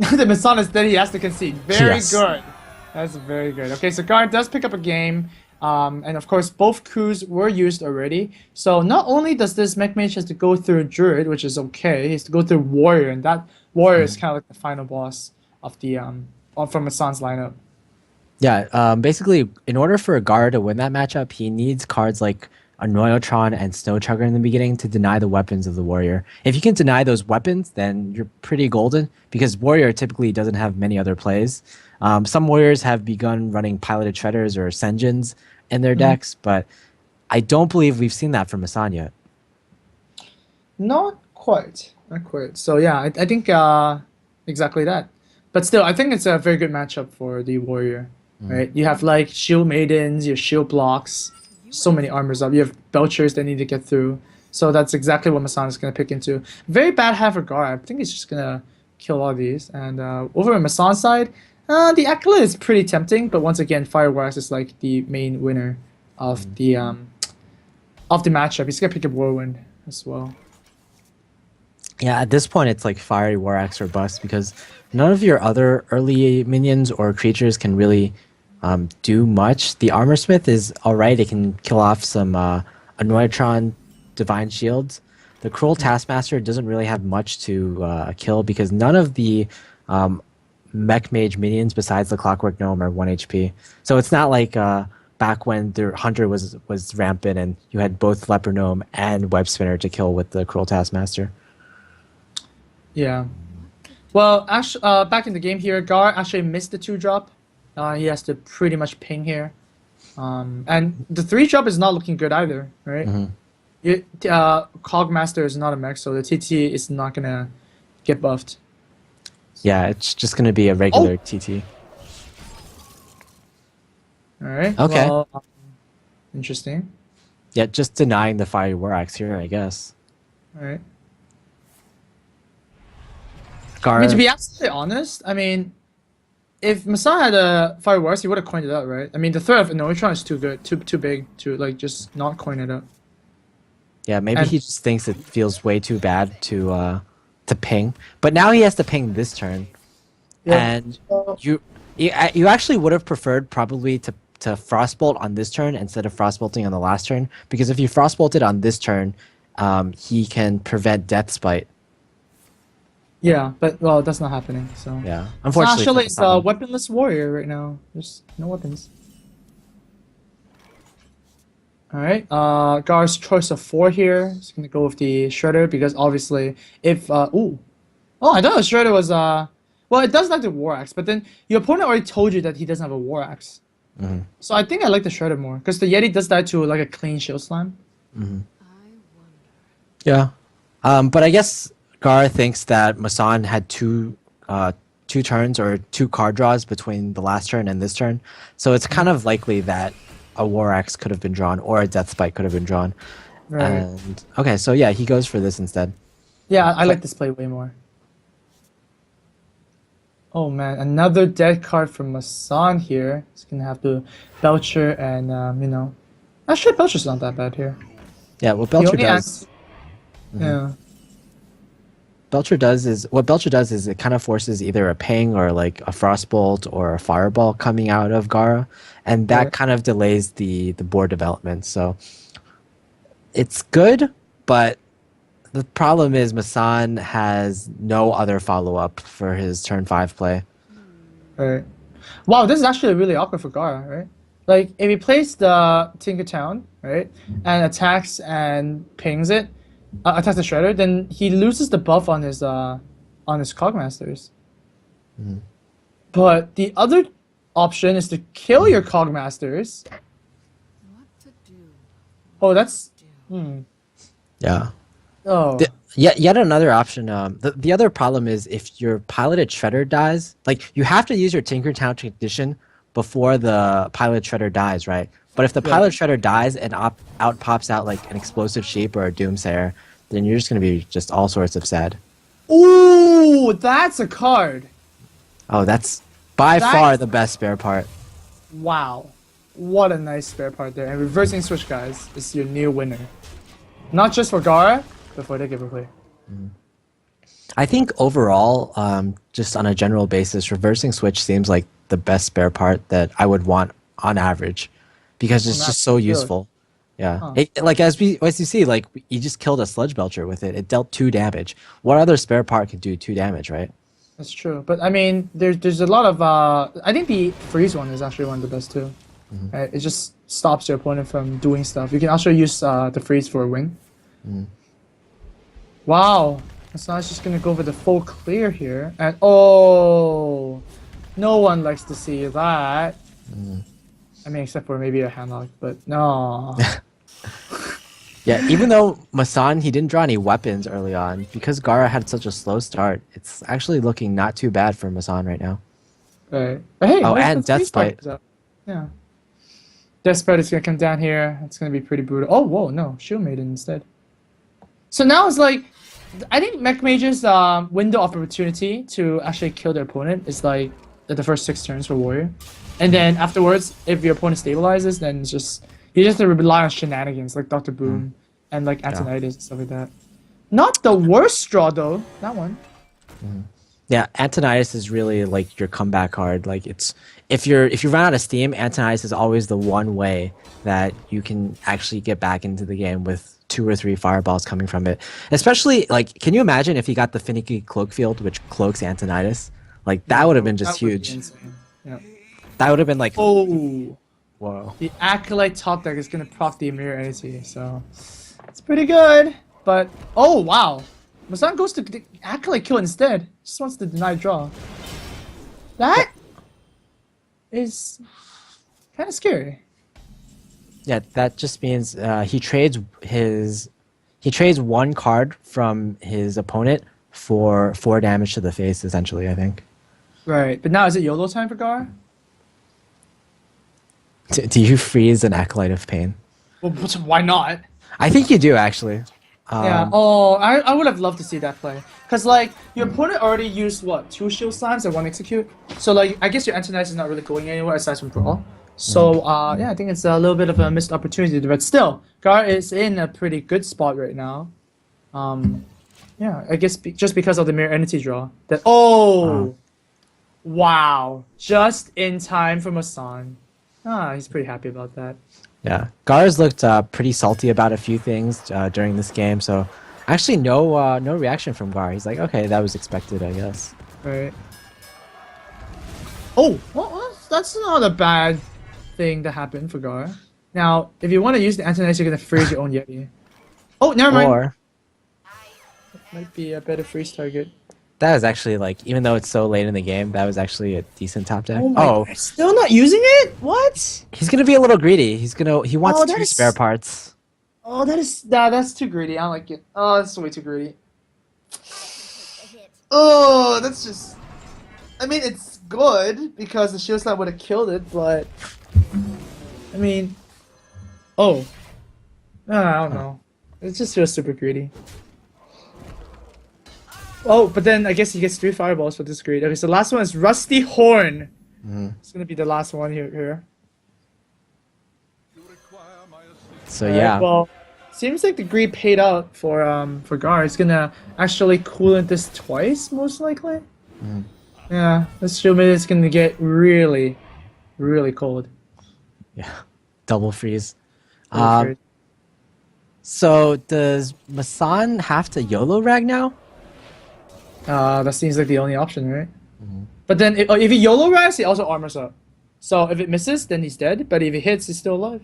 The Massan is dead, he has to concede. Very Yes. good. That's very good. Okay, so Gaara does pick up a game. And of course, both coups were used already. So not only does this mech mage has to go through Druid, which is okay, he has to go through Warrior, and that Warrior is kind of like the final boss of the from Massan's lineup. Yeah, basically, in order for Gaara to win that matchup, he needs cards like a Noyotron and Snow Chugger in the beginning to deny the weapons of the Warrior. If you can deny those weapons, then you're pretty golden because Warrior typically doesn't have many other plays. Some Warriors have begun running Piloted Shredders or Senjins in their Mhm. decks, but I don't believe we've seen that from Massan yet. Not quite. Not quite. So yeah, I think exactly that. But still, I think it's a very good matchup for the warrior, Mm. right? You have like shield maidens, your shield blocks, so many armors up. You have belchers that need to get through. So that's exactly what Masan is gonna pick into. Very bad half regard. I think he's just gonna kill all these. And over on Masan's side, the Acolyte is pretty tempting, but once again, Fireworks is like the main winner of the matchup. He's gonna pick up Whirlwind as well. Yeah, at this point, it's like Fiery War Axe or bust because none of your other early minions or creatures can really do much. The Armor Smith is alright; it can kill off some Annoytron Divine Shields. The Cruel Taskmaster doesn't really have much to kill because none of the Mech Mage minions besides the Clockwork Gnome are 1 HP. So it's not like back when the Hunter was rampant and you had both Leper Gnome and Web Spinner to kill with the Cruel Taskmaster. Yeah. Well, actually, back in the game here, Gar actually missed the 2-drop. He has to pretty much ping here. And the 3-drop is not looking good either, right? Mhm. Cogmaster is not a mech, so the TT is not gonna get buffed. Yeah, it's just going to be a Oh, regular TT. all right. Okay. Well, interesting. Yeah, just denying the Fiery War Axe here, I guess. All right. I mean, to Gar, be absolutely honest, I mean, if Masa had a Fireworks, he would have coined it out, right? I mean, the threat of Noitron is too good, too big to like just not coin it out. yeah, maybe And he just thinks it feels way too bad to ping. But now he has to ping this turn, yep. and So, you actually would have preferred probably to Frostbolt on this turn instead of Frostbolting on the last turn because if you Frostbolted on this turn, he can prevent Death Spite. yeah, but well, that's not happening. So. Yeah, So unfortunately for actually, it's a Massan. weaponless warrior right now. There's no weapons. All right. Gar's choice of 4 here. He's gonna go with the shredder because obviously, if ooh, oh, I thought the shredder was well, it does like the war axe, but then your opponent already told you that he doesn't have a war axe. Mhm, So I think I like the shredder more because the Yeti does that to like a clean shield slam. mhm. Yeah. But I guess Gar thinks that Masan had two turns or two card draws between the last turn and this turn. So it's kind of likely that a War Axe could have been drawn or a Death Spike could have been drawn. Right. And okay, so yeah, he goes for this instead. Yeah, I So, like this play way more. Oh man, another dead card from Massan here. He's gonna have to Belcher and actually Belcher's not that bad here. yeah, what He Belcher only does acts. Yeah. Belcher does is it kind of forces either a ping or like a frostbolt or a fireball coming out of Gara, and that Right. kind of delays the board development. So it's good, but the problem is Masan has no other follow up for his turn 5 play. Right. Wow, this is actually really awkward for Gara, right? Like if he plays the Tinkertown, right, and attacks and pings it, attacks the Shredder, then he loses the buff on his Cogmasters. Mhm. But the other option is to kill your Cogmasters. What to do? Oh, that's Do. hmm. Yeah. Oh, Yet another option. The other problem is if your piloted shredder dies, like you have to use your Tinkertown condition before the pilot shredder dies, right? But if the yeah. pilot shredder dies and out pops out like an explosive sheep or a doomsayer, then you're just gonna be just all sorts of sad. Ooh, that's a card. Oh, that's by far That's the best spare part. wow. What a nice spare part there. And reversing switch, guys, is your new winner. Not just for Gara, but for the giveaway. I think overall, just on a general basis, reversing switch seems like the best spare part that I would want on average, because On it's that, just so really. useful. Yeah, Huh. like as you see, like you just killed a sludge belcher with it. It dealt 2 damage. What other spare part could do 2 damage, right? That's true. But I mean, there's a lot of I think the freeze one is actually one of the best too. Right? It just stops your opponent from doing stuff. You can also use the freeze for a win. Wow. Massan's just gonna go for the full clear here. And oh, no one likes to see that. I mean, except for maybe a handlock, but no. Yeah, even though Massan he didn't draw any weapons early on, because Gaara had such a slow start, it's actually looking not too bad for Massan right now. Right. But hey, Oh, what if and the freeze Death Bite. comes up? Yeah. Death Bite is gonna come down here. It's gonna be pretty brutal. Oh, whoa, no, Shield Maiden instead. So now it's like, I think Mech Mage's window of opportunity to actually kill their opponent is like the first 6 turns for Warrior. And then afterwards, if your opponent stabilizes, then it's just, you just have to rely on shenanigans like Dr. Boom and like Antonitis and stuff like that. Not the worst draw though, that one. Yeah, Antonitis is really like your comeback card. Like it's if you run out of steam, Antonitis is always the one way that you can actually get back into the game with 2 or 3 fireballs coming from it. Especially like, can you imagine if he got the finicky cloak field, which cloaks Antonitis? Like that would have been just That would be huge. insane. Yeah. That would have been like, Oh, whoa. the Acolyte top deck is gonna proc the Mirror Entity, so it's pretty good. But oh wow, Massan goes to the Acolyte kill instead. Just wants to deny draw. That is kind of scary. Yeah, that just means he trades 1 card from his opponent for 4 damage to the face, essentially. I think. Right, but now is it YOLO time for Gar? Do you freeze an acolyte of pain? Well, why not? I think you do actually. Yeah. Oh, I would have loved to see that play. Cause like your opponent already used what 2 shield slams and 1 execute. So like I guess your Antonitis is not really going anywhere aside from brawl. So yeah, I think it's a little bit of a missed opportunity. But still, Gar is in a pretty good spot right now. Yeah, I guess just because of the mirror entity draw. That wow, just in time for Massan. Ah, he's pretty happy about that. Yeah, Gar's looked pretty salty about a few things during this game. So actually, no reaction from Gar. He's like, okay, that was expected, I guess. Right. Oh, well, that's not a bad thing to happen for Gar. Now, if you want to use the Antonitis, you're gonna freeze your own Yeti. Oh, never mind. Or Might be a better freeze target. that was actually like, even though it's so late in the game, that was actually a decent top deck. Oh my! God. Still not using it? What? He's gonna be a little greedy. He wants Oh, 2 that is- spare parts. Oh, that's too greedy. I don't like it. Oh, that's way too greedy. Oh, that's just. I mean, it's good because the shield slap would have killed it, but I mean, oh, I don't know. It just feels super greedy. Oh, but then I guess he gets 3 fireballs for this greed. Okay, so the last one is Rusty Horn. It's gonna be the last one here. So Alright, yeah, well, seems like the greed paid out for Gar. It's gonna actually coolant this twice, most likely. Yeah, this shield mid is gonna get really, really cold. yeah, double freeze. Really Um, crazy. So does Massan have to YOLO rag now? That seems like the only option, right? But then if he YOLO rags, he also armors up. So if it misses, then he's dead. But if it hits, he's still alive.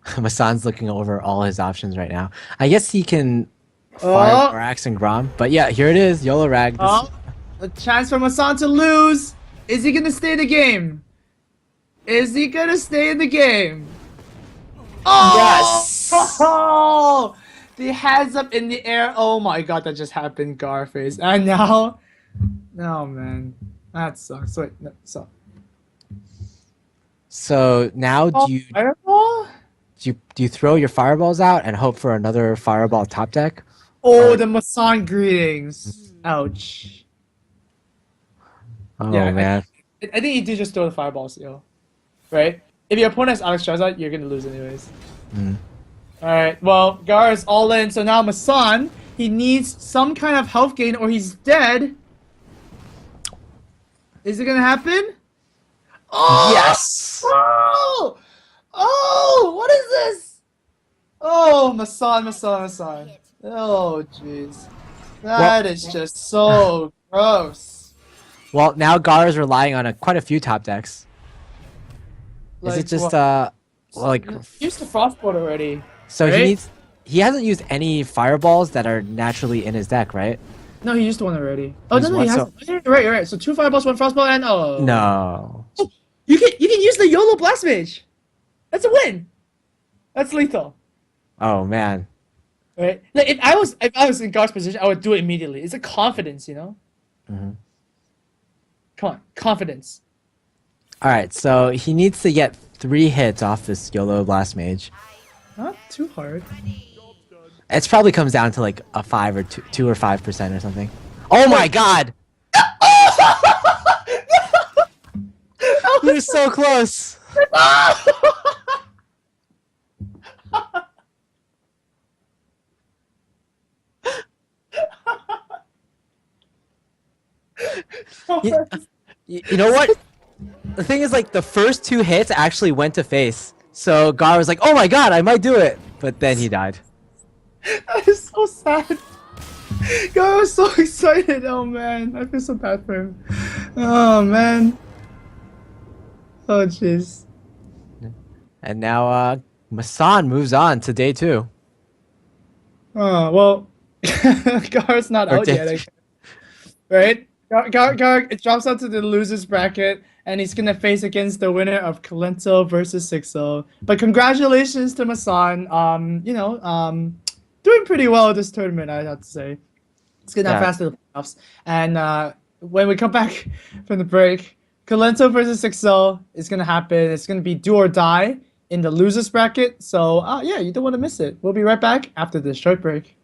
Massan's looking over all his options right now. I guess he can fire Borax and Grom, but yeah, here it is, YOLO rag. This- Oh, a chance for Massan to lose. Is he gonna stay in the game? Is he gonna stay in the game? Oh! Yes! Oh! The hands up in the air. Oh my god, that just happened, Garface. And now, no man, that sucks. Wait, no, so. So now do you Fireball? do you throw your fireballs out and hope for another fireball top deck? Oh, the Massan greetings. Ouch. Oh Yeah, man. I think you do just throw the fireballs, yo. Right? If your opponent has Alex Charizard, you're gonna lose anyways. Alright, well, Gaara is all in, so now Massan, he needs some kind of health gain or he's dead. Is it gonna happen? Oh! Yes! Oh! Oh! What is this? Oh, Massan. Oh, jeez. That is just so gross. Well, now Gaara's relying on quite a few top decks. Is Like, it just what? like He used the frostbolt already. so right? he hasn't used any fireballs that are naturally in his deck, right? No, he used one already. Oh, Used no, what? he So- hasn't. You're right. So 2 fireballs, 1 frostbolt, and oh. No. You can use the YOLO Blast Mage. That's a win. That's lethal. Oh man. Right? Like if I was in Gar's position, I would do it immediately. It's a confidence, you know? Hmm. Come on, confidence. All right, so he needs to get 3 hits off this YOLO Blast Mage. Not too hard. It probably comes down to like a 5 or 2 or 5% or something. Oh my god! He was so close. You know what? The thing is, like, the first 2 hits actually went to face. So Gar was like, "Oh my god, I might do it," but then he died. That is so sad. Gar was so excited. Oh man, I feel so bad for him. Oh man. Oh jeez. And now, Massan moves on to day 2. Oh well, Gar's not Or out yet. I guess. Right? Gar it drops out to the losers bracket, and he's gonna face against the winner of Calento versus Sixo. But congratulations to Massan. Doing pretty well this tournament, I have to say. It's gonna have Yeah. fast to the playoffs. And when we come back from the break, Calento versus Sixo is gonna happen. It's gonna be do or die in the losers bracket. So yeah, you don't want to miss it. We'll be right back after this short break.